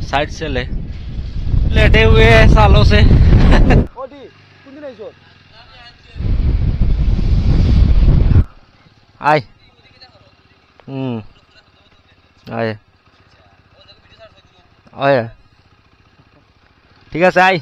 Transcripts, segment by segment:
Side से लेटे हुए हैं सालों से। आए आए आए ठीक है आई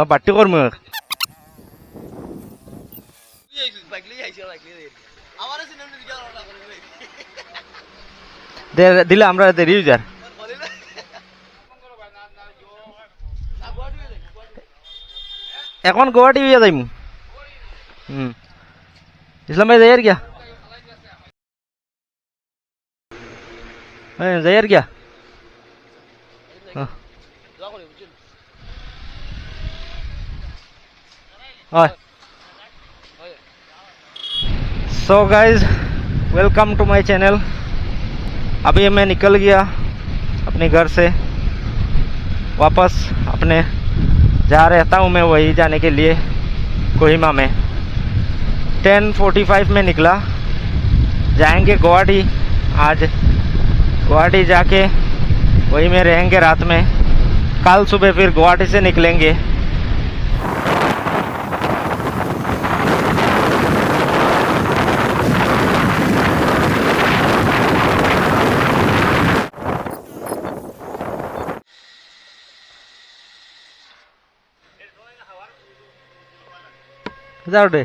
बाटी कर मैं দিলে আমরা দেরি ইউজার এখন গুয়াহাটি হয়ে যাইমু ইসলাম ভাই যাই আর গিয়া যাই আর গিয়া so guys welcome to my channel. अभी मैं निकल गया अपने घर से वापस अपने जहाँ रहता हूँ मैं वही जाने के लिए कोहिमा में 10:45 में निकला। जाएंगे गुवाहाटी। आज गुवाहाटी जाके वही में रहेंगे रात में। कल सुबह फिर गुवाहाटी से निकलेंगे। जाओ दे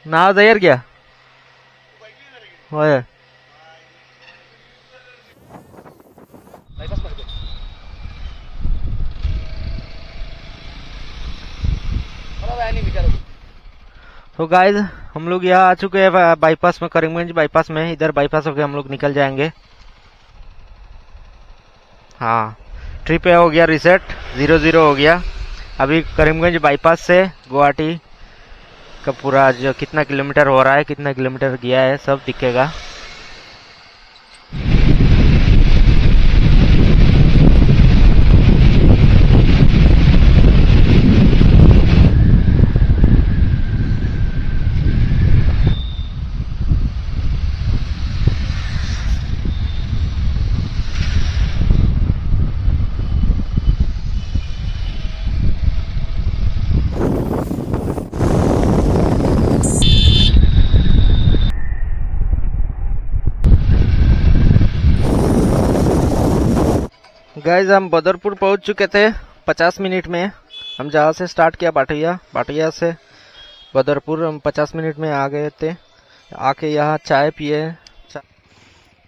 ना जायर क्या होय तो गाइस हम लोग यहाँ आ चुके हैं बाईपास में, करीमगंज बाईपास में। इधर बाईपास होके हम लोग निकल जाएंगे। हाँ ट्रिप हो गया रिसेट 0-0 हो गया। अभी करीमगंज बाईपास से गुवाहाटी का पूरा जो कितना किलोमीटर हो रहा है, कितना किलोमीटर गया है, सब दिखेगा। गाइज हम बदरपुर पहुंच चुके थे 50 मिनट में। हम जहाँ से स्टार्ट किया बाटिया से बदरपुर, हम 50 मिनट में आ गए थे। आके यहाँ चाय पिए।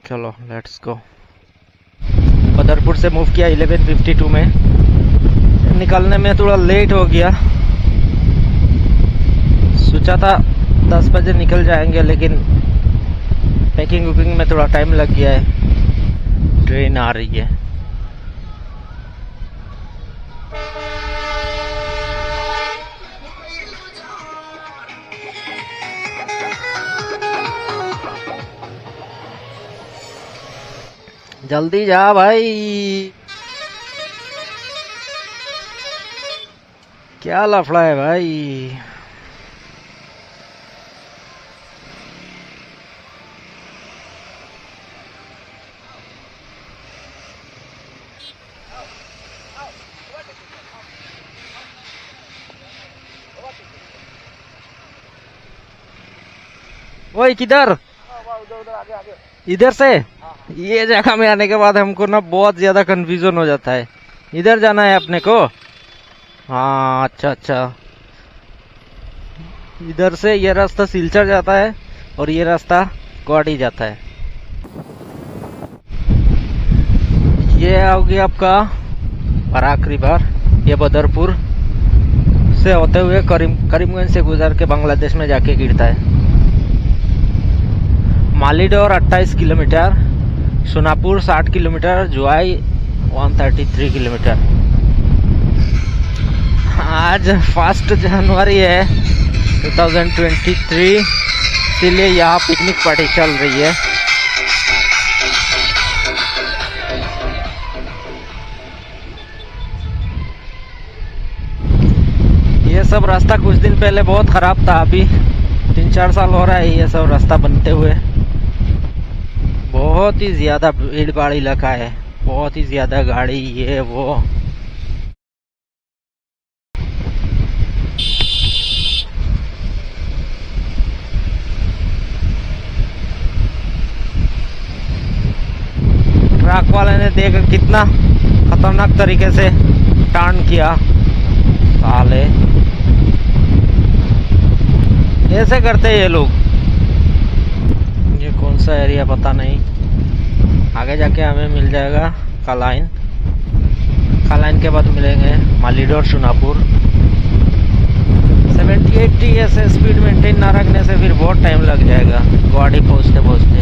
चलो लेट्स गो। बदरपुर से मूव किया 11:52 में। निकलने में थोड़ा लेट हो गया। सोचा था 10 बजे निकल जाएंगे, लेकिन पैकिंग वुकिंग में थोड़ा टाइम लग गया है। ट्रेन आ रही है। जल्दी जा भाई, क्या लफड़ा है भाई। ओए किधर? इधर से? ये जगह में आने के बाद हमको ना बहुत ज्यादा कंफ्यूजन हो जाता है। इधर जाना है अपने को? हाँ अच्छा। इधर से ये रास्ता सिलचर जाता है और ये रास्ता गुवाहाटी जाता है। ये आओगे आपका बराक रिवर। ये बदरपुर से होते हुए करीमगंज से गुजर के बांग्लादेश में जाके गिरता है। मालीडोर 28 किलोमीटर, सोनापुर 60 किलोमीटर, जुआई 133 किलोमीटर। आज 1 जनवरी है 2023, इसीलिए यहाँ पिकनिक पार्टी चल रही है। ये सब रास्ता कुछ दिन पहले बहुत खराब था। अभी 3-4 साल हो रहा है ये सब रास्ता बनते हुए। बहुत ही ज्यादा भीड़ भाड़ इलाका है। बहुत ही ज्यादा गाड़ी, ये वो। ट्रक वाले ने देख कितना खतरनाक तरीके से टर्न किया, साले ऐसे करते हैं ये लोग। ये कौन सा एरिया पता नहीं, आगे जाके हमें मिल जाएगा कालाइन। कालाइन के बाद मिलेंगे मालीडोर सोनापुर। 70-80 ऐसे स्पीड मेंटेन ना रखने से फिर बहुत टाइम लग जाएगा गुवाहाटी पहुंचते पहुंचते।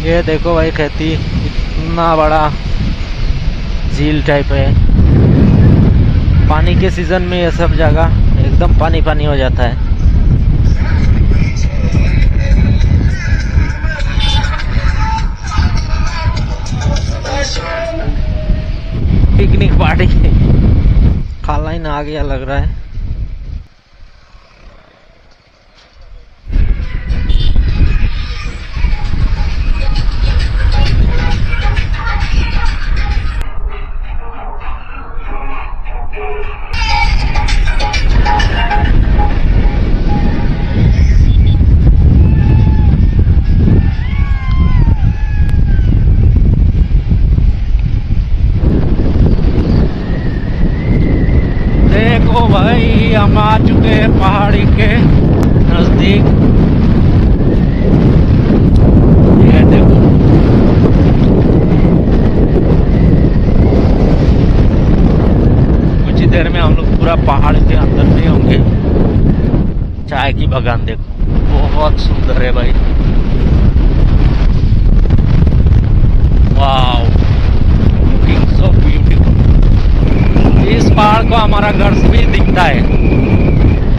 ये देखो भाई खेती, इतना बड़ा झील टाइप है। पानी के सीजन में ये सब जगह एकदम पानी पानी हो जाता है। पिकनिक पार्टी कालाइन आ गया लग रहा है। देखो भाई हम आ चुके हैं पहाड़ी के नजदीक। ये देखो कुछ ही देर में हम लोग पूरा पहाड़ के अंदर में होंगे। चाय की बागान देखो, बहुत सुंदर है भाई। Wow, looking so beautiful. इस पहाड़ को हमारा घर से भी दिखता है।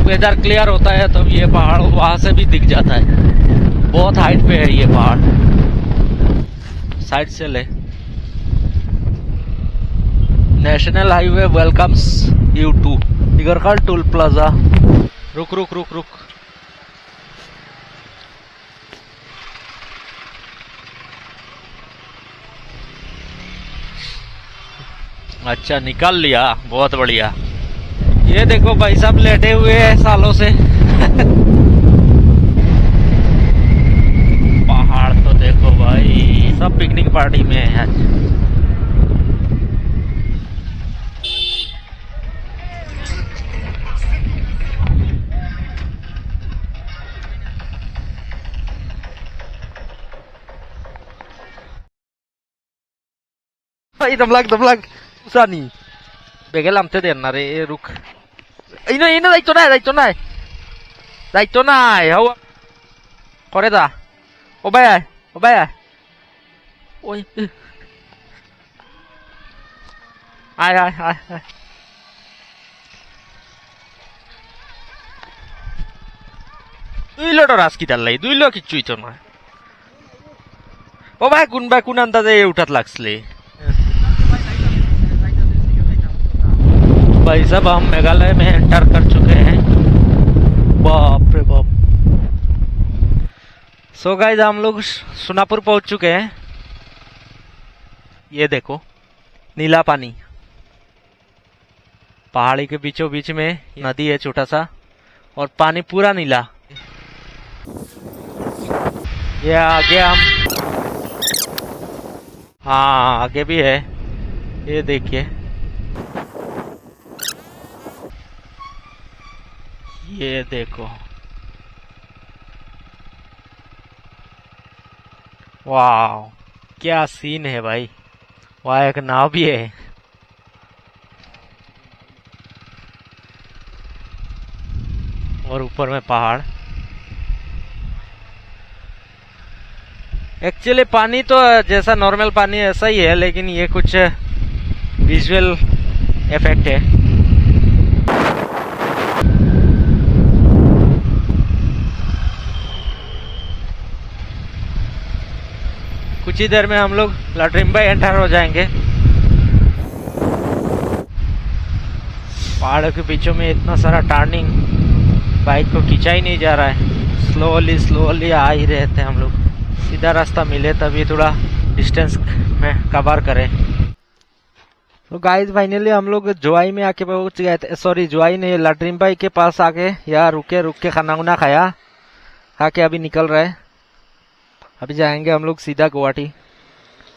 वेदर क्लियर होता है तो ये पहाड़ वहां से भी दिख जाता है। बहुत हाइट पे है ये पहाड़। साइड से ले। National highway welcomes you to Tigarkhal toll plaza. रुक रुक रुक रुक। अच्छा निकाल लिया, बहुत बढ़िया। ये देखो भाई साहब लेटे हुए हैं सालों से। पहाड़ तो देखो भाई, सब पिकनिक पार्टी में है आज। भाई दमलाक Sani. Bege lamte denare ruk. Ina daito nai. Daito nai. How? Kore da. Obaya. Oi. Ai. Duilo ras kital lai. Duilo kichu ito na. Obaya kun anta de utat laksle. भाई साहब हम मेघालय में enter कर चुके हैं। बाप रे बाप। सो गाइस हम लोग सोनापुर पहुंच चुके हैं। ये देखो नीला पानी, पहाड़ी के बीचों बीच में नदी है छोटा सा, और पानी पूरा नीला। ये आगे हम, हाँ आगे भी है, ये देखिए। ये देखो, वाह क्या सीन है भाई। वहाँ एक नाव भी है। और ऊपर में पहाड़। एक्चुअली पानी तो जैसा नॉर्मल पानी ऐसा ही है, लेकिन ये कुछ विजुअल इफेक्ट है। कुछ ही देर में हम लोग लाट्रिम्बा एंटर हो जाएंगे। पहाड़ों के बीचों में इतना सारा टर्निंग, बाइक को खींचा ही नहीं जा रहा है। स्लोली स्लोली आ ही रहे थे हम लोग। सीधा रास्ता मिले तभी थोड़ा डिस्टेंस में कवर करें। तो गाइस फाइनली हम लोग जोआई में आके पहुंच गए थे। सॉरी जोआई नहीं, लाड्रीम भाई के पास आके यहाँ रुक के खाना वाना खाया, खा के अभी निकल रहे। अभी जाएंगे हम लोग सीधा गुवाहाटी,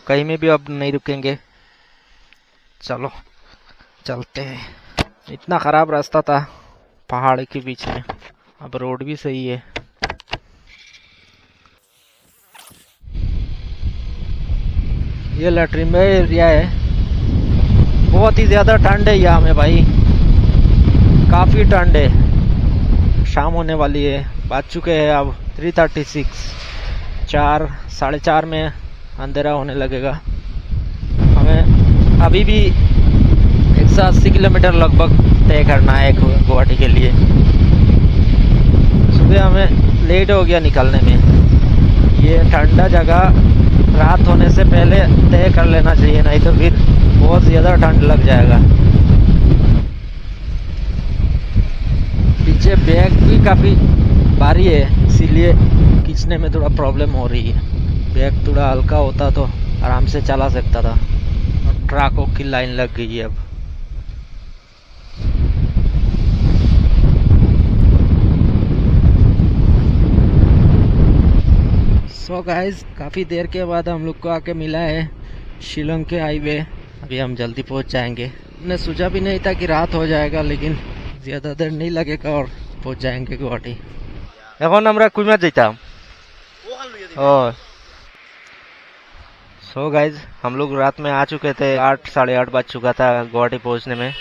कहीं में भी अब नहीं रुकेंगे। चलो चलते हैं। इतना खराब रास्ता था पहाड़ के बीच में, अब रोड भी सही है। ये लाड्रीम भाई एरिया है। बहुत ही ज्यादा ठंड है यहाँ में भाई, काफी ठंड है। शाम होने वाली है, बज चुके हैं अब 3:36। 4 साढ़े 4 में अंधेरा होने लगेगा। हमें अभी भी 180 किलोमीटर लगभग तय करना है गुवाहाटी के लिए। सुबह हमें लेट हो गया निकलने में। ये ठंडा जगह रात होने से पहले तय कर लेना चाहिए, नहीं तो फिर बहुत ज़्यादा ठंड लग जाएगा। पीछे बैग भी काफ़ी भारी है, इसीलिए खींचने में थोड़ा प्रॉब्लम हो रही है। बैग थोड़ा हल्का होता तो आराम से चला सकता था। ट्रकों की लाइन लग गई है अब। सो गाइस, काफ़ी देर के बाद हम लोग को आके मिला है शिलोंग के हाईवे। अभी हम जल्दी पहुंच जाएंगे। हमने सोचा भी नहीं था कि रात हो जाएगा, लेकिन ज़्यादा देर नहीं लगेगा और पहुंच जाएंगे गुवाहाटी। এখন আমরা কুইমা যেতাম। सो गाइज हम लोग रात में आ चुके थे, 8 साढ़े 8 बज चुका था गुवाहाटी पहुंचने में।